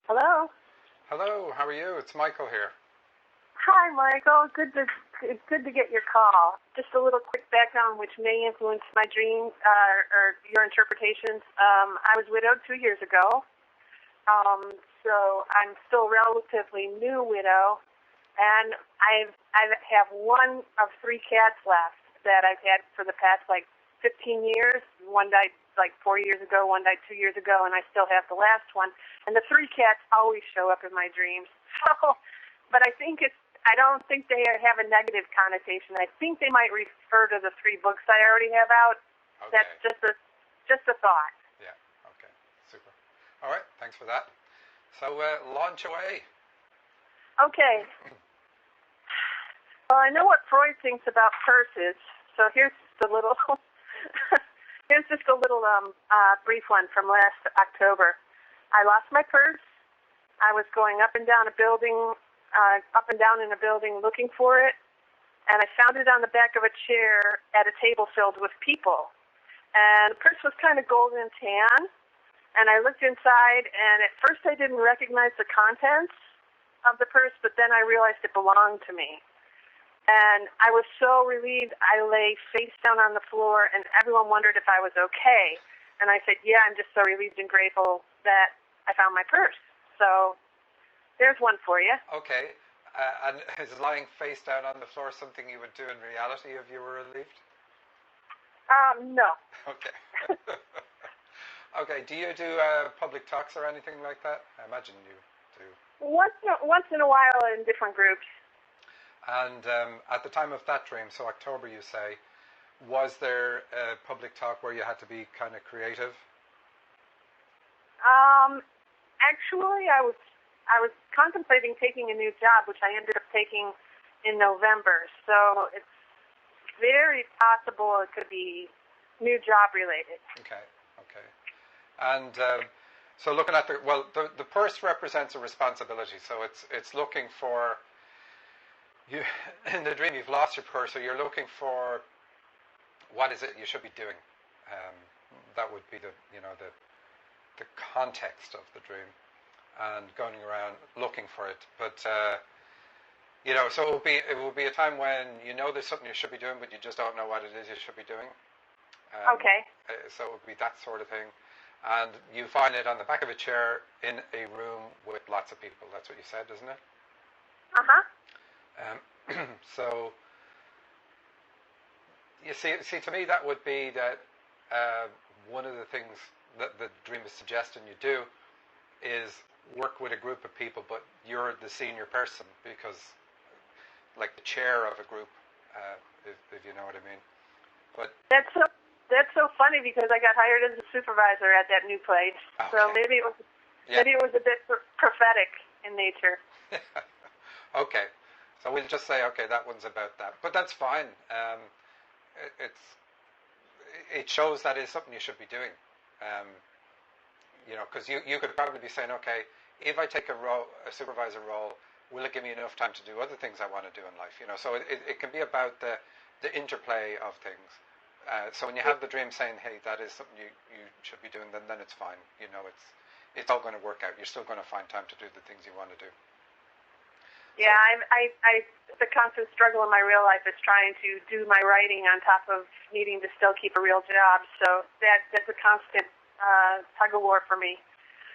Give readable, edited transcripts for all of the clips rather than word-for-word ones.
Hello. Hello, how are you? It's Michael here. Hi, Michael. It's good to get your call. Just a little quick background, which may influence my dreams or your interpretations. I was widowed 2 years ago, so I'm still a relatively new widow, and I have one of 3 cats left that I've had for the past 15 years. One died 4 years ago, one died 2 years ago, and I still have the last one. And the 3 cats always show up in my dreams. So, but I don't think they have a negative connotation. I think they might refer to the 3 books I already have out. Okay. That's just a thought. Yeah, okay, super. All right, thanks for that. So, launch away. Okay. Well, I know what Freud thinks about purses, so here's just a little brief one from last October. I lost my purse. I was going up and down in a building looking for it, and I found it on the back of a chair at a table filled with people. And the purse was kind of golden and tan, and I looked inside, and at first I didn't recognize the contents of the purse, but then I realized it belonged to me. And I was so relieved. I lay face down on the floor, and everyone wondered if I was okay. And I said, yeah, I'm just so relieved and grateful that I found my purse. So there's one for you. Okay. And is lying face down on the floor something you would do in reality if you were relieved? No. Okay. Okay, do you do public talks or anything like that? I imagine you do. Once in a while in different groups. And at the time of that dream, so October you say, was there a public talk where you had to be kind of creative? Actually, I was contemplating taking a new job, which I ended up taking in November. So it's very possible it could be new job related. Okay. And so looking at the purse represents a responsibility. So it's looking for you in the dream. You've lost your purse, so you're looking for what is it you should be doing. That would be the context of the dream, and going around looking for it. But so it will be a time when you know there's something you should be doing, but you just don't know what it is you should be doing. Okay. So it would be that sort of thing, and you find it on the back of a chair in a room with lots of people. That's what you said, isn't it? So you see, to me that would be that one of the things that the dream is suggesting you do is work with a group of people, but you're the senior person because, like the chair of a group, if you know what I mean. But that's so funny because I got hired as a supervisor at that new place, okay. So maybe it was a bit prophetic in nature. Okay. So we'll just say, okay, that one's about that. But that's fine. It shows that is something you should be doing. Because you could probably be saying, okay, if I take a supervisor role, will it give me enough time to do other things I want to do in life? So it can be about the interplay of things. So when you have the dream saying, hey, that is something you should be doing, then it's fine. It's all going to work out. You're still going to find time to do the things you want to do. Yeah, the constant struggle in my real life is trying to do my writing on top of needing to still keep a real job. So that's a constant tug of war for me.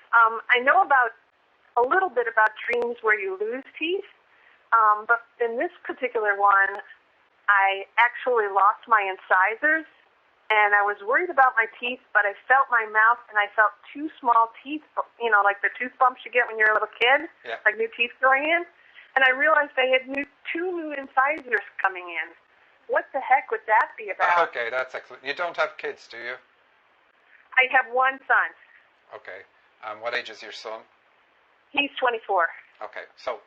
I know a little bit about dreams where you lose teeth, but in this particular one, I actually lost my incisors, and I was worried about my teeth, but I felt my mouth, and I felt 2 small teeth, like the tooth bumps you get when you're a little kid, yeah. Like new teeth growing in. And I realized I had 2 new incisors coming in. What the heck would that be about? Okay, that's excellent. You don't have kids, do you? I have 1 son. Okay. What age is your son? He's 24. Okay, so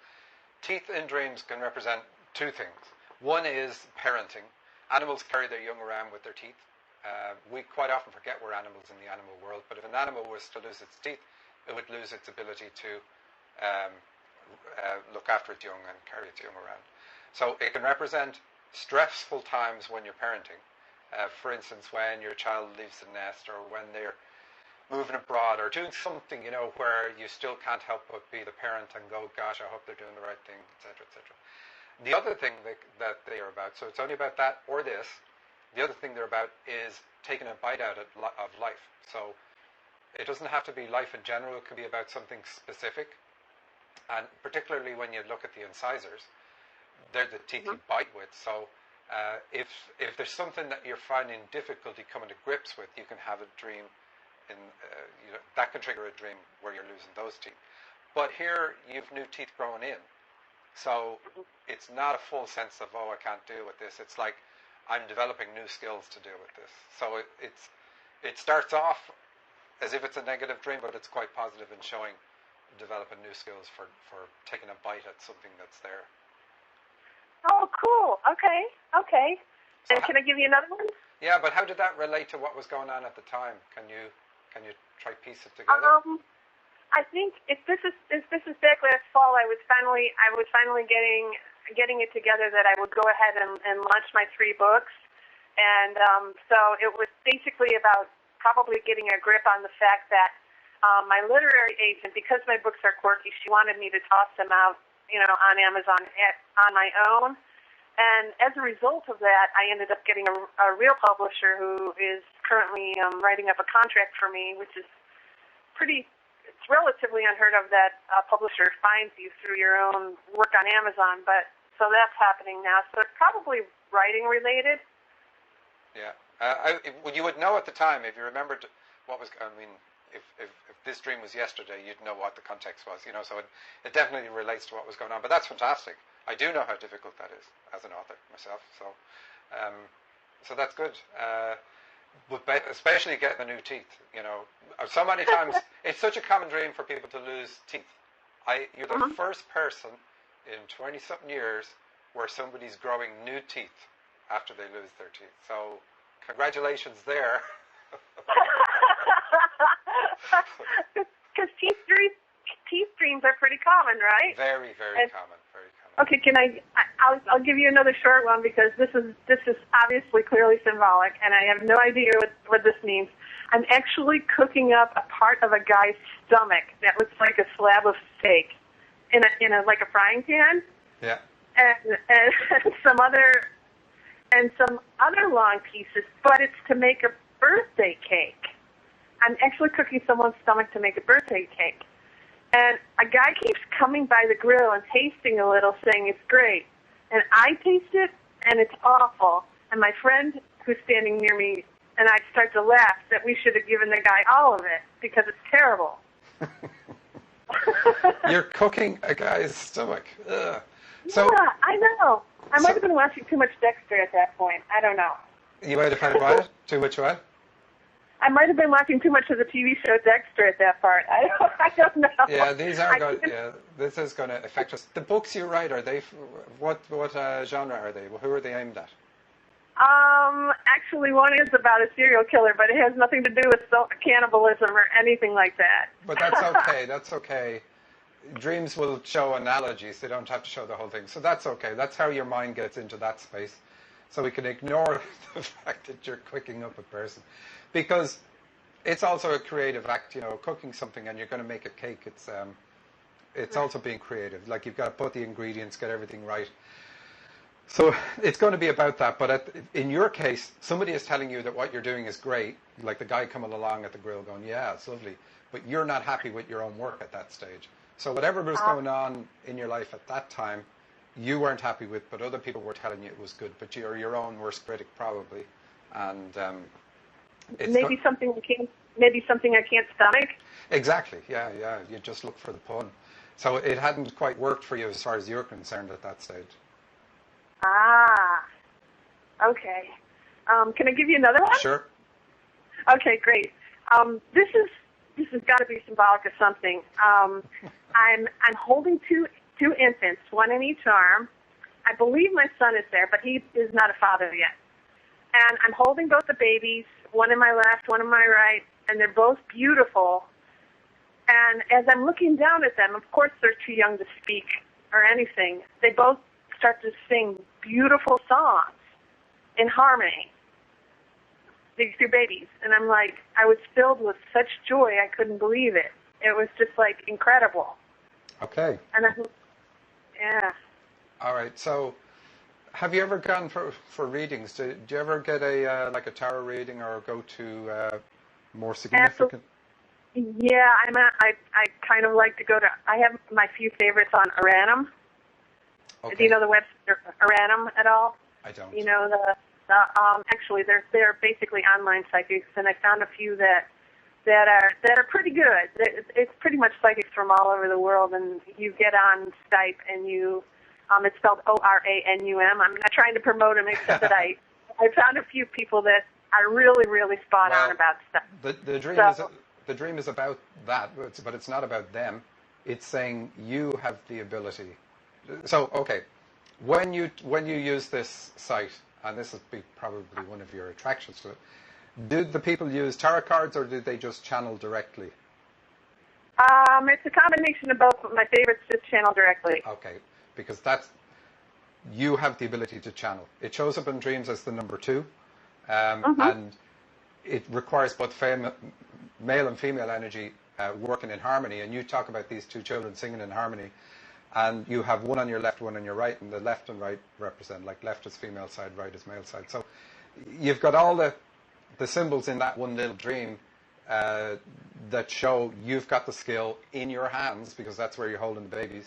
teeth in dreams can represent 2 things. One is parenting. Animals carry their young around with their teeth. We quite often forget we're animals in the animal world, but if an animal was to lose its teeth, it would lose its ability to look after its young and carry its young around. So it can represent stressful times when you're parenting. For instance, when your child leaves the nest, or when they're moving abroad or doing something, where you still can't help but be the parent and go, gosh, I hope they're doing the right thing, etc., etc. The other thing that they are about, so it's only about that or this, the other thing they're about is taking a bite out of life. So it doesn't have to be life in general, it could be about something specific. And particularly when you look at the incisors, they're the teeth you bite with. So if there's something that you're finding difficulty coming to grips with, you can have a dream that can trigger a dream where you're losing those teeth. But here you've new teeth growing in, so it's not a full sense of, oh, I can't deal with this. It's like I'm developing new skills to deal with this. So it starts off as if it's a negative dream, but it's quite positive in showing developing new skills for taking a bite at something that's there. Oh, cool. Okay. And can I give you another one? Yeah, but how did that relate to what was going on at the time? Can you try piece it together? I think if this is back last fall, I was finally getting it together that I would go ahead and launch my 3 books, and so it was basically about probably getting a grip on the fact that my literary agent, because my books are quirky, she wanted me to toss them out, on Amazon on my own. And as a result of that, I ended up getting a real publisher who is currently writing up a contract for me, which is it's relatively unheard of that a publisher finds you through your own work on Amazon. But so that's happening now. So it's probably writing related. Yeah. You would know at the time, if you remembered what was, if this dream was yesterday, you'd know what the context was, so it definitely relates to what was going on. But that's fantastic. I do know how difficult that is as an author myself, so that's good. But especially getting the new teeth, so many times it's such a common dream for people to lose teeth. You're the first person in 20-something years where somebody's growing new teeth after they lose their teeth. So congratulations there. Because teeth dreams are pretty common, right? Very, very common. Very common. Okay, I'll give you another short one because this is obviously clearly symbolic, and I have no idea what this means. I'm actually cooking up a part of a guy's stomach that looks like a slab of steak in a like a frying pan. Yeah. And some other long pieces, but it's to make a birthday cake. I'm actually cooking someone's stomach to make a birthday cake. And a guy keeps coming by the grill and tasting a little, saying it's great. And I taste it, and it's awful. And my friend who's standing near me and I start to laugh that we should have given the guy all of it because it's terrible. You're cooking a guy's stomach. Ugh. So, yeah, I know. I might have been watching too much Dexter at that point. I don't know. You might have had what? Too much what? I might have been watching too much of the TV show Dexter at that part. I don't know. Yeah, these are going. Yeah, this is going to affect us. The books you write, are they? What genre are they? Who are they aimed at? Actually, one is about a serial killer, but it has nothing to do with cannibalism or anything like that. But that's okay. That's okay. Dreams will show analogies. They don't have to show the whole thing. So that's okay. That's how your mind gets into that space. So we can ignore the fact that you're cooking up a person. Because it's also a creative act, cooking something and you're going to make a cake. It's also being creative. Like you've got to put the ingredients, get everything right. So it's going to be about that. But in your case, somebody is telling you that what you're doing is great. Like the guy coming along at the grill going, yeah, it's lovely. But you're not happy with your own work at that stage. So whatever was going on in your life at that time, you weren't happy with, but other people were telling you it was good. But you're your own worst critic probably. And maybe something I can't stomach. Exactly. Yeah. You just look for the pun. So it hadn't quite worked for you as far as you're concerned at that stage. Ah. Okay. Can I give you another one? Sure. Okay, great. This has got to be symbolic of something. I'm holding two infants, one in each arm. I believe my son is there, but he is not a father yet. And I'm holding both the babies, one in my left, one in my right, and they're both beautiful. And as I'm looking down at them, of course they're too young to speak or anything, they both start to sing beautiful songs in harmony. these two babies. And I'm like, I was filled with such joy, I couldn't believe it. It was just like incredible. Okay. And yeah. All right. So, have you ever gone for readings? Do you ever get a like a tarot reading or go to more significant? Yeah, I kind of like to go to. I have my few favorites on Aranum. Okay. Do you know the website Aranum at all? I don't. You know actually they're basically online psychics, and I found a few that are pretty good. It's pretty much psychics from all over the world, and you get on Skype and you. It's spelled ORANUM. I'm not trying to promote them, except that I found a few people that are really, really spot on about stuff. The dream is about that, but it's not about them. It's saying you have the ability. So, okay, when you use this site, and this is probably one of your attractions to it, do the people use tarot cards or do they just channel directly? It's a combination of both, but my favorite's just channel directly. Okay, because you have the ability to channel. It shows up in dreams as the number 2, and it requires both male and female energy working in harmony. And you talk about these two children singing in harmony, and you have one on your left, one on your right, and the left and right represent, like left is female side, right is male side. So you've got all the symbols in that one little dream that show you've got the skill in your hands, because that's where you're holding the babies,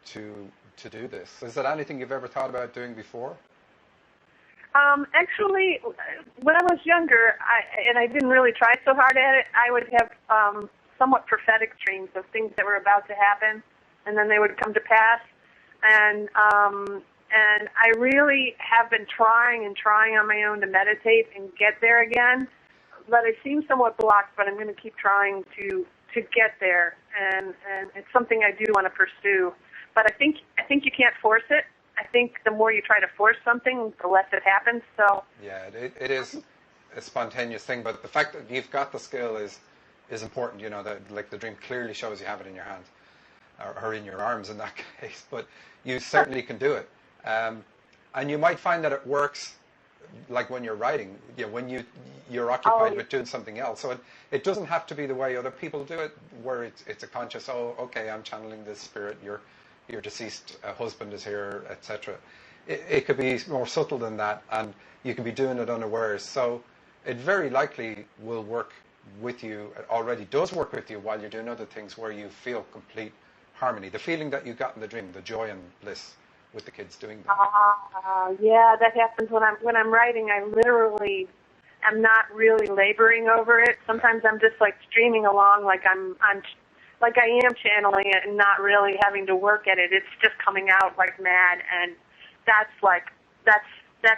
to do this. Is there anything you've ever thought about doing before? Actually, when I was younger, I didn't really try so hard at it, I would have somewhat prophetic dreams of things that were about to happen, and then they would come to pass. And I really have been trying on my own to meditate and get there again. But I seem somewhat blocked, but I'm going to keep trying to get there, and it's something I do want to pursue. But I think you can't force it. I think the more you try to force something, the less it happens. So yeah, it is a spontaneous thing. But the fact that you've got the skill is important. You know, that like the dream clearly shows you have it in your hands or in your arms in that case. But you certainly can do it, and you might find that it works. Like when you're writing, when you're occupied with doing something else. So it doesn't have to be the way other people do it, where it's a conscious, okay, I'm channeling this spirit, your deceased husband is here, etc. It could be more subtle than that, and you can be doing it unawares. So it very likely will work with you, already does work with you while you're doing other things where you feel complete harmony. The feeling that you got in the dream, the joy and bliss with the kids doing that. Yeah, that happens when I'm writing. I literally am not really laboring over it. Sometimes I'm just like streaming along, like I'm like I am channeling it and not really having to work at it. It's just coming out like mad, and that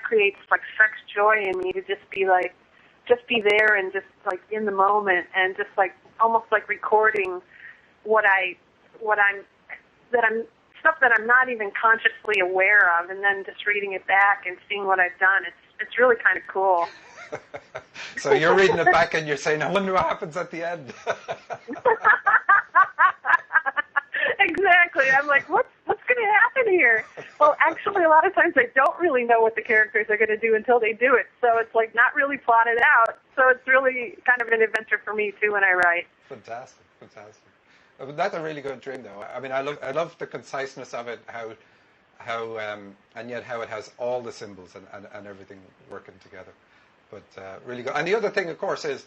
creates like such joy in me to just be there and just like in the moment and just like almost like recording stuff that I'm not even consciously aware of, and then just reading it back and seeing what I've done. It's really kind of cool. So you're reading it back and you're saying, I wonder what happens at the end. Exactly. I'm like, what's going to happen here? Well, actually, a lot of times I don't really know what the characters are going to do until they do it. So it's like not really plotted out. So it's really kind of an adventure for me too when I write. Fantastic. That's a really good dream, though. I mean, I love the conciseness of it, and yet how it has all the symbols and everything working together. But really good. And the other thing, of course, is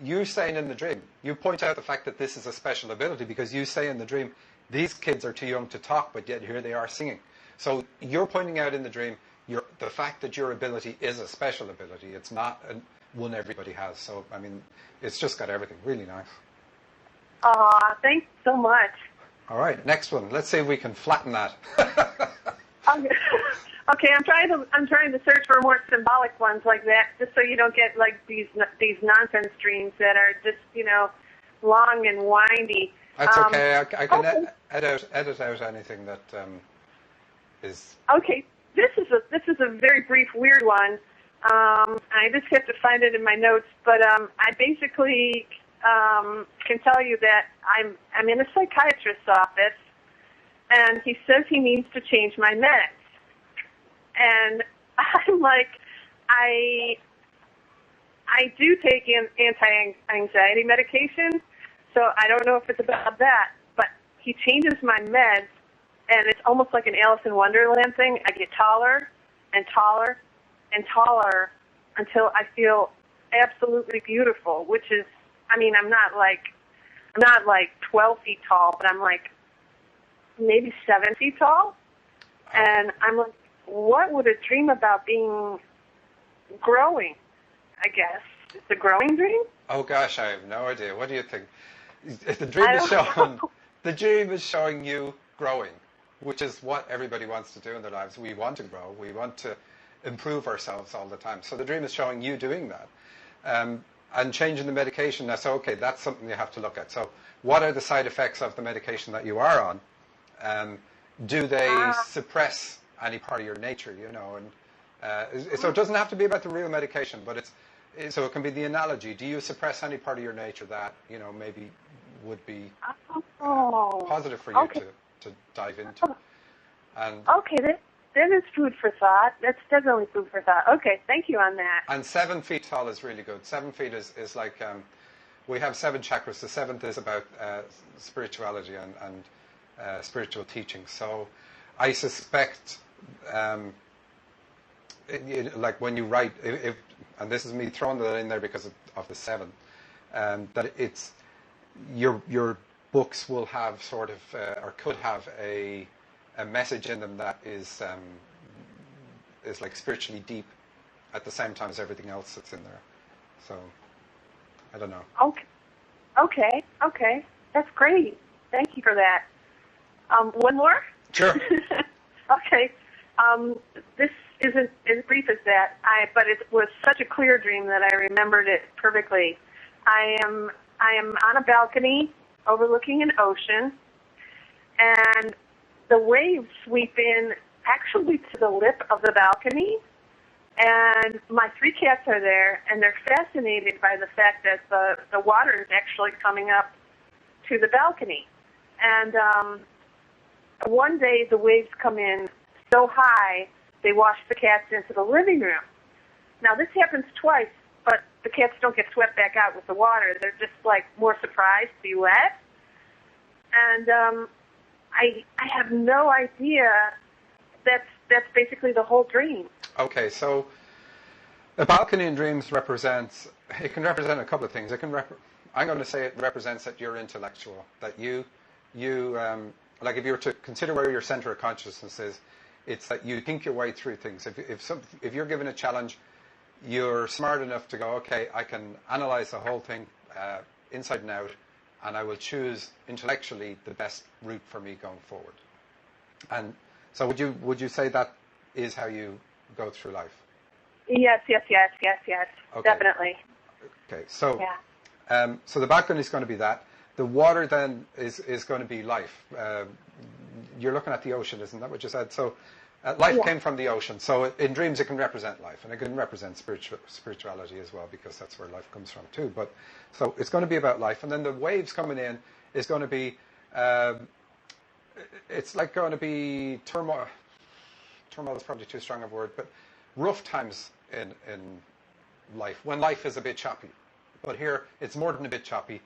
you saying in the dream, you point out the fact that this is a special ability, because you say in the dream, these kids are too young to talk, but yet here they are singing. So you're pointing out in the dream the fact that your ability is a special ability. It's not one everybody has. So, I mean, it's just got everything. Really nice. Thanks so much. All right, next one. Let's see if we can flatten that. Okay, I'm trying to search for more symbolic ones like that, just so you don't get like these nonsense dreams that are just long and windy. That's okay. I can edit out anything that is. Okay, this is a very brief, weird one. I just have to find it in my notes, but I basically. Can tell you that I'm in a psychiatrist's office, and he says he needs to change my meds. And I'm like, I do take anti-anxiety medication, so I don't know if it's about that, but he changes my meds, and it's almost like an Alice in Wonderland thing. I get taller and taller and taller until I feel absolutely beautiful, which is, I mean, I'm not like 12 feet tall, but I'm like maybe 7 feet tall. And I'm like, what would a dream about being growing, I guess? It's a growing dream? Oh gosh, I have no idea. What do you think? The dream is showing you growing, which is what everybody wants to do in their lives. We want to grow. We want to improve ourselves all the time. So the dream is showing you doing that. And changing the medication, that's okay. That's something you have to look at. So what are the side effects of the medication that you are on? Do they suppress any part of your nature, you know? And so it doesn't have to be about the real medication, but so it can be the analogy. Do you suppress any part of your nature that, you know, maybe would be positive for you to dive into? And okay, that is food for thought. That's definitely food for thought. Okay, thank you on that. And 7 feet tall is really good. 7 feet is like, we have 7 chakras. The 7th is about spirituality and spiritual teaching. So I suspect, like when you write, and this is me throwing that in there because of the 7, that it's your books will have sort of, or could have a message in them that is like spiritually deep at the same time as everything else that's in there. So I don't know. Okay. That's great. Thank you for that. One more? Sure. Okay. This isn't as brief as that, but it was such a clear dream that I remembered it perfectly. I am on a balcony overlooking an ocean, and the waves sweep in actually to the lip of the balcony, and my 3 cats are there, and they're fascinated by the fact that the water is actually coming up to the balcony. And one day the waves come in so high, they wash the cats into the living room. Now this happens twice, but the cats don't get swept back out with the water. They're just like more surprised to be wet. And I have no idea. That's basically the whole dream. Okay, so the balcony in dreams can represent a couple of things. I'm going to say it represents that you're intellectual, that you like if you were to consider where your center of consciousness is, it's that you think your way through things. If you're given a challenge, you're smart enough to go, okay, I can analyze the whole thing inside and out, and I will choose intellectually the best route for me going forward. And so would you say that is how you go through life? Yes. Okay. Definitely. Okay, so so the background is going to be that. The water then is going to be life. You're looking at the ocean, isn't that what you said? So life came from the ocean. So in dreams it can represent life, and it can represent spirituality as well, because that's where life comes from too. But so it's going to be about life, and then the waves coming in is going to be it's like going to be turmoil. Turmoil is probably too strong a word, but rough times in life, when life is a bit choppy. But here it's more than a bit choppy.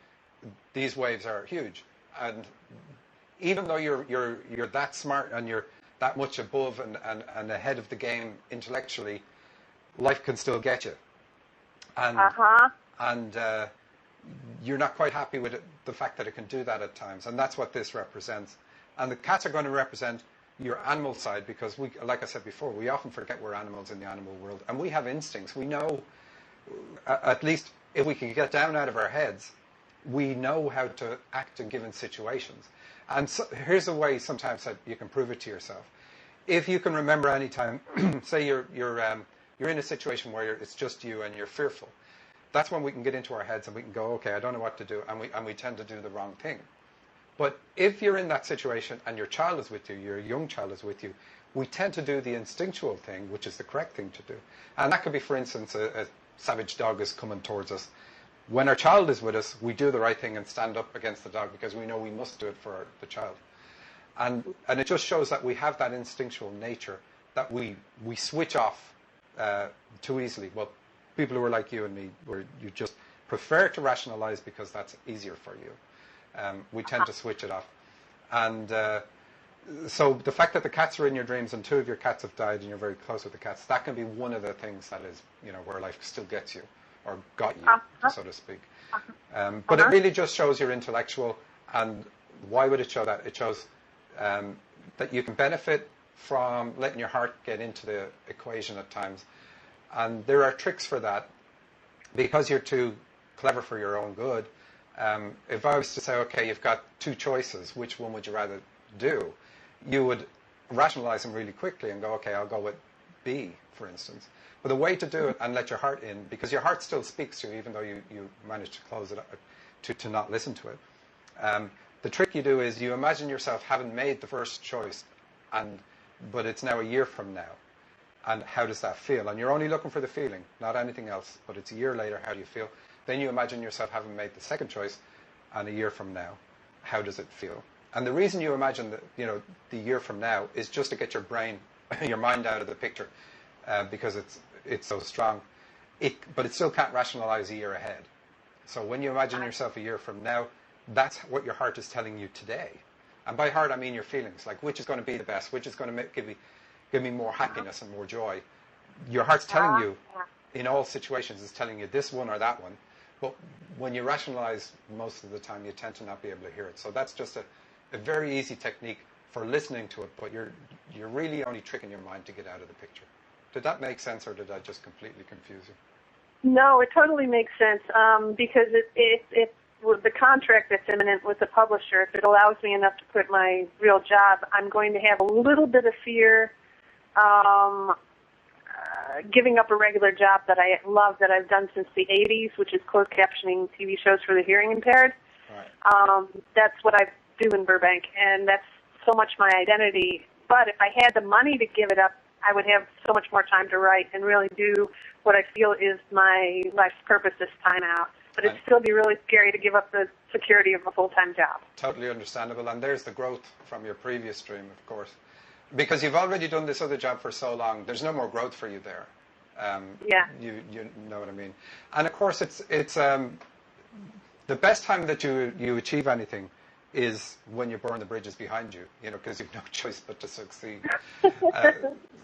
These waves are huge, and even though you're that smart and you're that much above and ahead of the game intellectually, life can still get you. And you're not quite happy with the fact that it can do that at times, and that's what this represents. And the cats are going to represent your animal side, because we, like I said before, we often forget we're animals in the animal world, and we have instincts. We know, at least if we can get down out of our heads, we know how to act in given situations. And so, here's a way sometimes that you can prove it to yourself. If you can remember any time, say you're in a situation where it's just you and you're fearful, that's when we can get into our heads and we can go, okay, I don't know what to do, and we tend to do the wrong thing. But if you're in that situation and your child is with you, your young child is with you, we tend to do the instinctual thing, which is the correct thing to do. And that could be, for instance, a savage dog is coming towards us. When our child is with us, we do the right thing and stand up against the dog, because we know we must do it for the child. And it just shows that we have that instinctual nature that we switch off too easily. Well, people who are like you and me, where you just prefer to rationalize because that's easier for you. We tend to switch it off. And so the fact that the cats are in your dreams and 2 of your cats have died and you're very close with the cats, that can be one of the things that is, where life still gets you, or got you, so to speak. But it really just shows you're intellectual. And why would it show that? It shows that you can benefit from letting your heart get into the equation at times. And there are tricks for that. Because you're too clever for your own good, if I was to say, okay, you've got 2 choices, which one would you rather do? You would rationalize them really quickly and go, okay, I'll go with B, for instance. But the way to do it and let your heart in, because your heart still speaks to you, even though you manage to close it up, to not listen to it. The trick you do is you imagine yourself having made the first choice, but it's now a year from now. And how does that feel? And you're only looking for the feeling, not anything else. But it's a year later, how do you feel? Then you imagine yourself having made the second choice, and a year from now, how does it feel? And the reason you imagine that, the year from now is just to get your brain, your mind out of the picture, because it's so strong. But it still can't rationalize a year ahead. So when you imagine yourself a year from now, that's what your heart is telling you today. And by heart, I mean your feelings, like which is going to be the best, which is going to give me more happiness and more joy. Your heart's telling you, in all situations, is telling you this one or that one. But when you rationalize, most of the time, you tend to not be able to hear it. So that's just a very easy technique for listening to it, but you're really only tricking your mind to get out of the picture. Did that make sense, or did I just completely confuse you? No, it totally makes sense, because it with the contract that's imminent with the publisher, if it allows me enough to quit my real job, I'm going to have a little bit of fear giving up a regular job that I love, that I've done since the 80s, which is closed captioning TV shows for the hearing impaired. Right. That's what I do in Burbank, and that's so much my identity. But if I had the money to give it up, I would have so much more time to write and really do what I feel is my life's purpose this time out. But it'd still be really scary to give up the security of a full-time job. Totally understandable. And there's the growth from your previous dream, of course. Because you've already done this other job for so long, there's no more growth for you there. Yeah. You know what I mean. And of course, it's the best time that you achieve anything is when you burn the bridges behind you, because you've no choice but to succeed.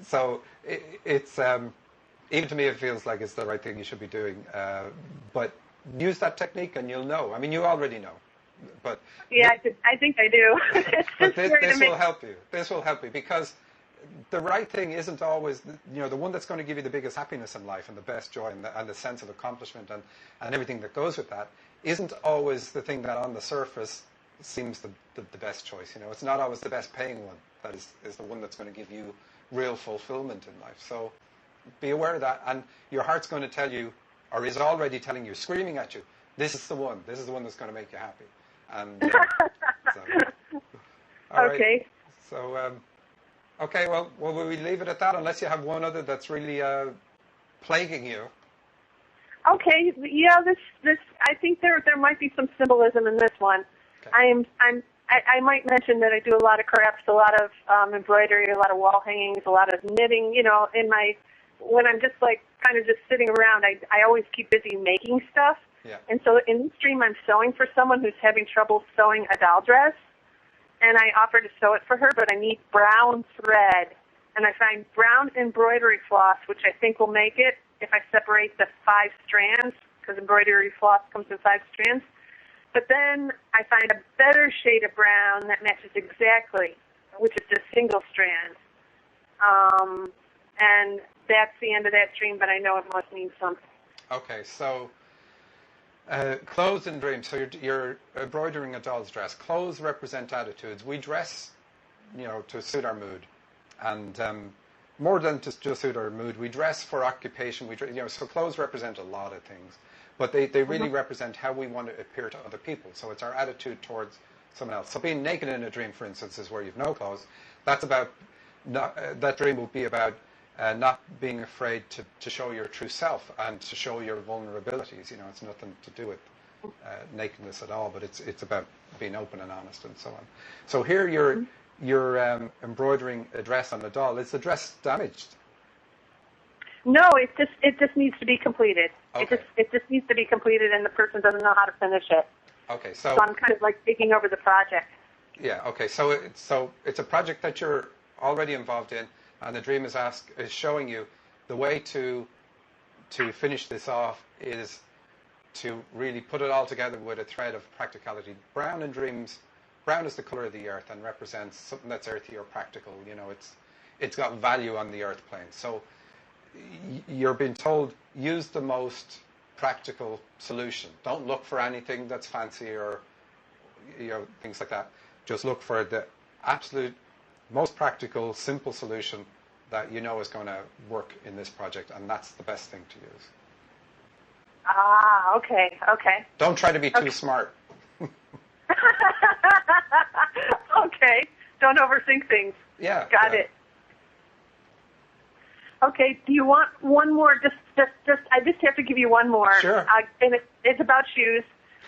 So it's even to me, it feels like it's the right thing you should be doing. But use that technique and you'll know. I mean, you already know. But yeah, I think I do. But this will help you. This will help you because the right thing isn't always, the one that's going to give you the biggest happiness in life and the best joy and the sense of accomplishment and everything that goes with that isn't always the thing that on the surface seems the best choice. It's not always the best paying one that is the one that's going to give you real fulfillment in life. So be aware of that, and your heart's going to tell you, or is already telling you, screaming at you, this is the one that's going to make you happy. And all right. Okay. So okay, well, will we leave it at that unless you have one other that's really plaguing you? Okay. Yeah. This. I think there might be some symbolism in this one. Okay. I might mention that I do a lot of crafts, a lot of embroidery, a lot of wall hangings, a lot of knitting. When I'm just kind of just sitting around, I always keep busy making stuff. Yeah. And so in this dream, I'm sewing for someone who's having trouble sewing a doll dress, and I offer to sew it for her, but I need brown thread, and I find brown embroidery floss, which I think will make it if I separate the 5 strands, because embroidery floss comes in 5 strands. But then I find a better shade of brown that matches exactly, which is a single strand. And that's the end of that dream, but I know it must mean something. Okay, so clothes in dreams. So you're embroidering a doll's dress. Clothes represent attitudes. We dress, to suit our mood, and more than to suit our mood, we dress for occupation. So clothes represent a lot of things, but they really represent how we want to appear to other people. So it's our attitude towards someone else. So being naked in a dream, for instance, is where you've no clothes. That dream will be about not being afraid to show your true self and to show your vulnerabilities. It's nothing to do with nakedness at all, but it's about being open and honest and so on. So here you're embroidering a dress on a doll. Is the dress damaged? No, it just needs to be completed. Okay. It just needs to be completed, and the person doesn't know how to finish it. Okay, So I'm kind of like taking over the project. Yeah. Okay. So it's a project that you're already involved in, and the dream is showing you the way to finish this off is to really put it all together with a thread of practicality. Brown in dreams, brown is the color of the earth and represents something that's earthy or practical. You know, it's got value on the earth plane. So you're being told, use the most practical solution. Don't look for anything that's fancy or, you know, things like that. Just look for the absolute most practical, simple solution that you know is going to work in this project, and that's the best thing to use. Ah, okay. Don't try to be too smart. Okay. Don't overthink things. Yeah. Got it. Okay. Do you want one more? I just have to give you one more. Sure. And it's about shoes.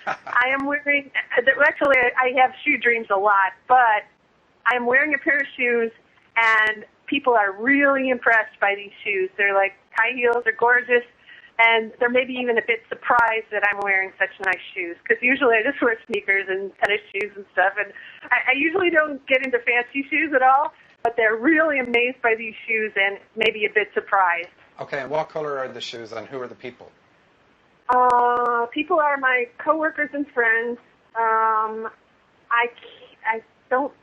I am wearing. Actually, I have shoe dreams a lot, but I'm wearing a pair of shoes, and people are really impressed by these shoes. They're like high heels. They're gorgeous. And they're maybe even a bit surprised that I'm wearing such nice shoes, because usually I just wear sneakers and tennis shoes and stuff, and I usually don't get into fancy shoes at all, but they're really amazed by these shoes and maybe a bit surprised. Okay, and what color are the shoes, and who are the people? People are my coworkers and friends. I don't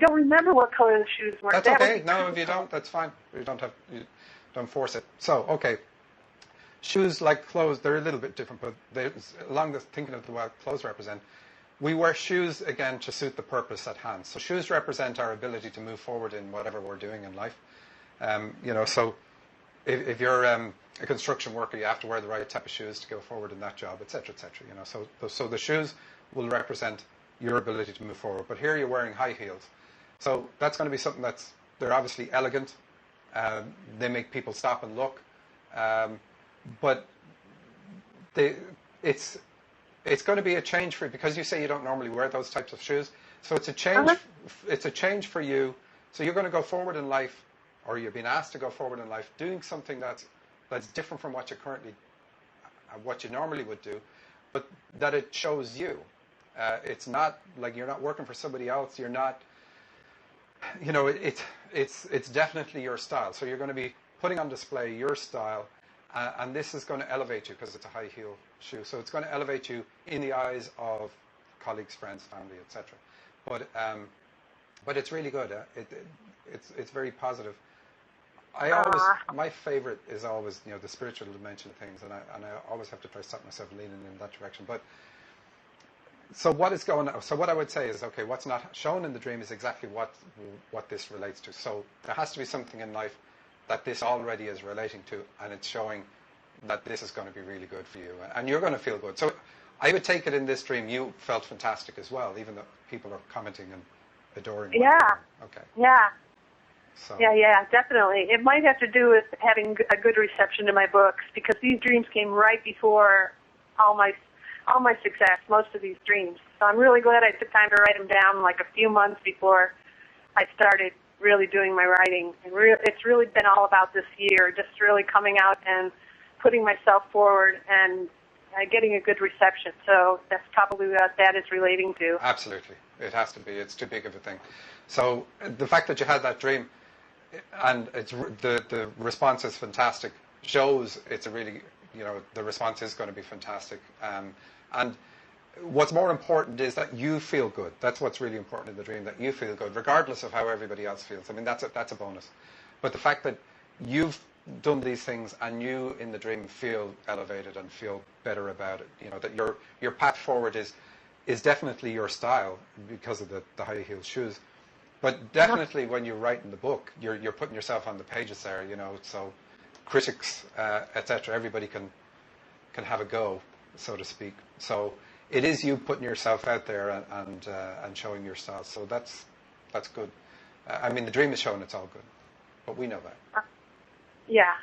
remember what color the shoes were. That's okay. No, if you don't, that's fine. You don't force it. So, okay. Shoes, like clothes, they're a little bit different, but along the thinking of what clothes represent, we wear shoes, again, to suit the purpose at hand. So shoes represent our ability to move forward in whatever we're doing in life. You know, so if you're a construction worker, you have to wear the right type of shoes to go forward in that job, et cetera, you know. So the shoes will represent your ability to move forward. But here you're wearing high heels. So that's going to be something they're obviously elegant. They make people stop and look. But it's going to be a change for you, because you say you don't normally wear those types of shoes. So it's a change. It's a change for you. So you're going to go forward in life, or you're being asked to go forward in life, doing something that's different from what you normally would do, but that it shows you. It's not like you're not working for somebody else. You're not. You know, it's definitely your style. So you're going to be putting on display your style. And this is going to elevate you, because it's a high heel shoe. So it's going to elevate you in the eyes of colleagues, friends, family, etc. But it's really good. It's very positive. My favorite is always, you know, the spiritual dimension of things, and I always have to try to stop myself leaning in that direction. But so what is going on? So what I would say is, okay, what's not shown in the dream is exactly what this relates to. So there has to be something in life that this already is relating to, and it's showing that this is going to be really good for you, and you're going to feel good. So I would take it in this dream you felt fantastic as well, even though people are commenting and adoring you. Yeah. Okay. Yeah. So. Yeah, definitely. It might have to do with having a good reception to my books, because these dreams came right before all my success, most of these dreams. So I'm really glad I took time to write them down like a few months before I started really doing my writing. And it's really been all about this year, just really coming out and putting myself forward and getting a good reception. So that's probably what that is relating to. Absolutely. It has to be. It's too big of a thing. So the fact that you had that dream and the response is fantastic shows it's a really, you know, the response is going to be fantastic. And what's more important is that you feel good. That's what's really important in the dream, that you feel good, regardless of how everybody else feels. I mean, that's a bonus. But the fact that you've done these things and you in the dream feel elevated and feel better about it, you know, that your path forward is definitely your style because of the high heel shoes. But definitely when you write in the book, you're putting yourself on the pages there, you know, so critics, etc., everybody can have a go, so to speak. So it is you putting yourself out there and showing your style. So that's good. I mean, the dream is showing it's all good, but we know that. Yeah.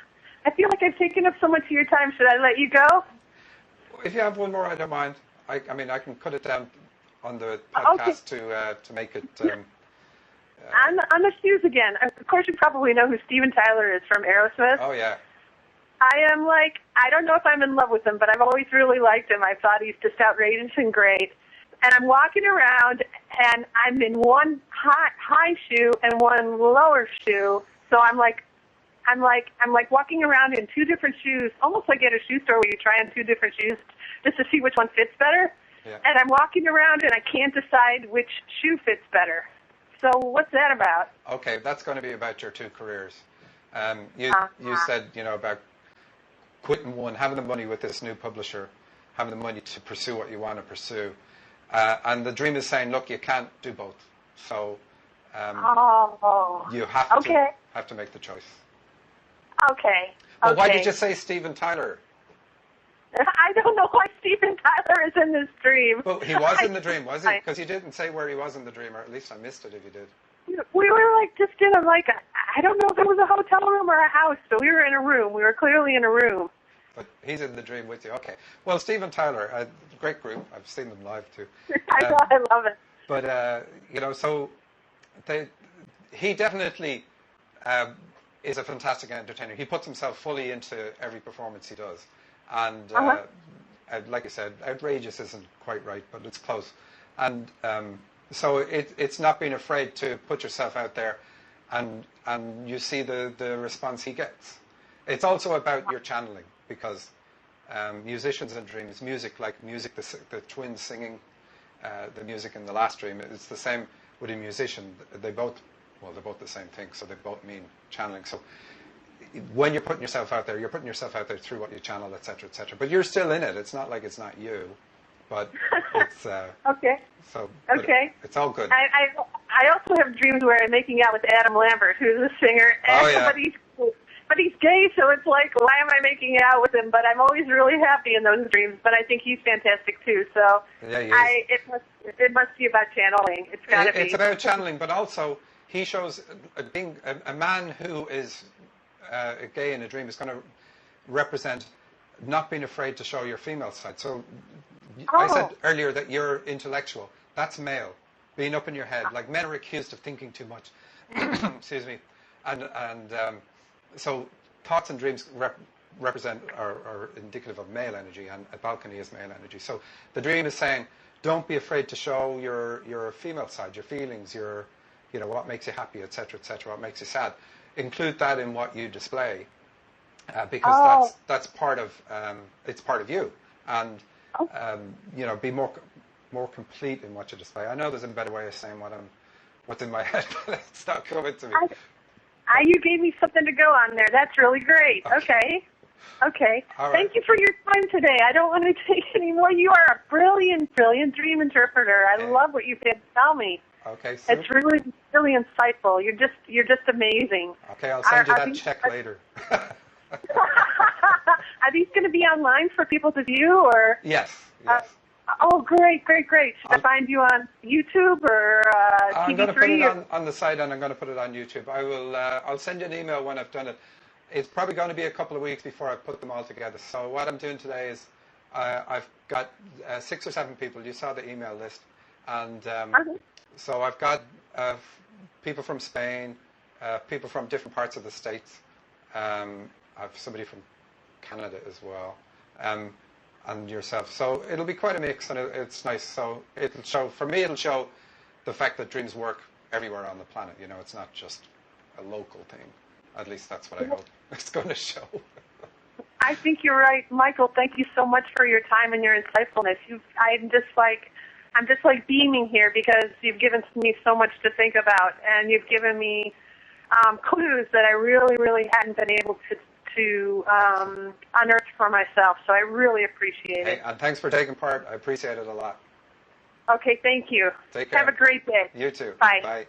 I feel like I've taken up so much of your time. Should I let you go? If you have one more, I don't mind. I mean, I can cut it down on the podcast to make it On the shoes again. Of course, you probably know who Steven Tyler is from Aerosmith. Oh, yeah. I don't know if I'm in love with him, but I've always really liked him. I thought he's just outrageous and great. And I'm walking around, and I'm in one high shoe and one lower shoe. So I'm like walking around in two different shoes, almost like at a shoe store where you try on two different shoes just to see which one fits better. Yeah. And I'm walking around, and I can't decide which shoe fits better. So what's that about? Okay, that's going to be about your two careers. You said, about quitting one, having the money with this new publisher, having the money to pursue what you want to pursue. And the dream is saying, look, you can't do both. So you have to make the choice. Okay. Well, why did you say Steven Tyler? I don't know why Steven Tyler is in this dream. Well, he was in the dream, was he? Because you didn't say where he was in the dream, or at least I missed it if you did. We were just in I don't know if it was a hotel room or a house, but we were in a room. We were clearly in a room. But he's in the dream with you. Okay. Well, Steven Tyler, great group. I've seen them live too. I love it. But, so he definitely is a fantastic entertainer. He puts himself fully into every performance he does. And like I said, outrageous isn't quite right, but it's close. And so it's not being afraid to put yourself out there, and you see the response he gets. It's also about your channeling, because musicians and dreams, music, the twins singing the music in the last dream, it's the same with a musician. They're both the same thing, so they both mean channeling. So when you're putting yourself out there, you're putting yourself out there through what you channel, etc., etc. But you're still in it. It's not like it's not you, but it's okay. So it's all good. I also have dreams where I'm making out with Adam Lambert, who's a singer. Oh yeah. But he's gay, so it's like, why am I making out with him? But I'm always really happy in those dreams. But I think he's fantastic too. So yeah, he is. It must be about channeling. It's got to be. It's about channeling, but also he shows being a man who is gay in a dream is going to represent not being afraid to show your female side. So I said earlier that you're intellectual. That's male, being up in your head. Like men are accused of thinking too much. Excuse me. And so thoughts and dreams represent are indicative of male energy, and a balcony is male energy. So the dream is saying, don't be afraid to show your female side, your feelings, your what makes you happy, etc., etc., what makes you sad. Include that in what you display, because that's part of it's part of you, and be more complete in what you display. I know there's a better way of saying what's in my head, but it's not coming to me. You gave me something to go on there. That's really great. Okay. All right. Thank you for your time today. I don't want to take any more. You are a brilliant, brilliant dream interpreter. I love what you've had to tell me. Okay, super. It's really, really insightful. You're just amazing. Okay, I'll send you that check later. Are these going to be online for people to view, or? Yes. Great. Should I find you on YouTube or TV3? I'm going to put it on the site, and I'm going to put it on YouTube. I'll send you an email when I've done it. It's probably going to be a couple of weeks before I put them all together. So what I'm doing today is I've got 6 or 7 people. You saw the email list, and so I've got people from Spain, people from different parts of the States. I have somebody from Canada as well, and yourself. So it'll be quite a mix, and it's nice. So it'll show the fact that dreams work everywhere on the planet. It's not just a local thing. At least that's what I hope it's going to show. I think you're right, Michael. Thank you so much for your time and your insightfulness. I'm just like beaming here because you've given me so much to think about, and you've given me clues that I really, really hadn't been able to unearth for myself. So I really appreciate it. And thanks for taking part. I appreciate it a lot. Okay, thank you. Take care. Have a great day. You too. Bye. Bye.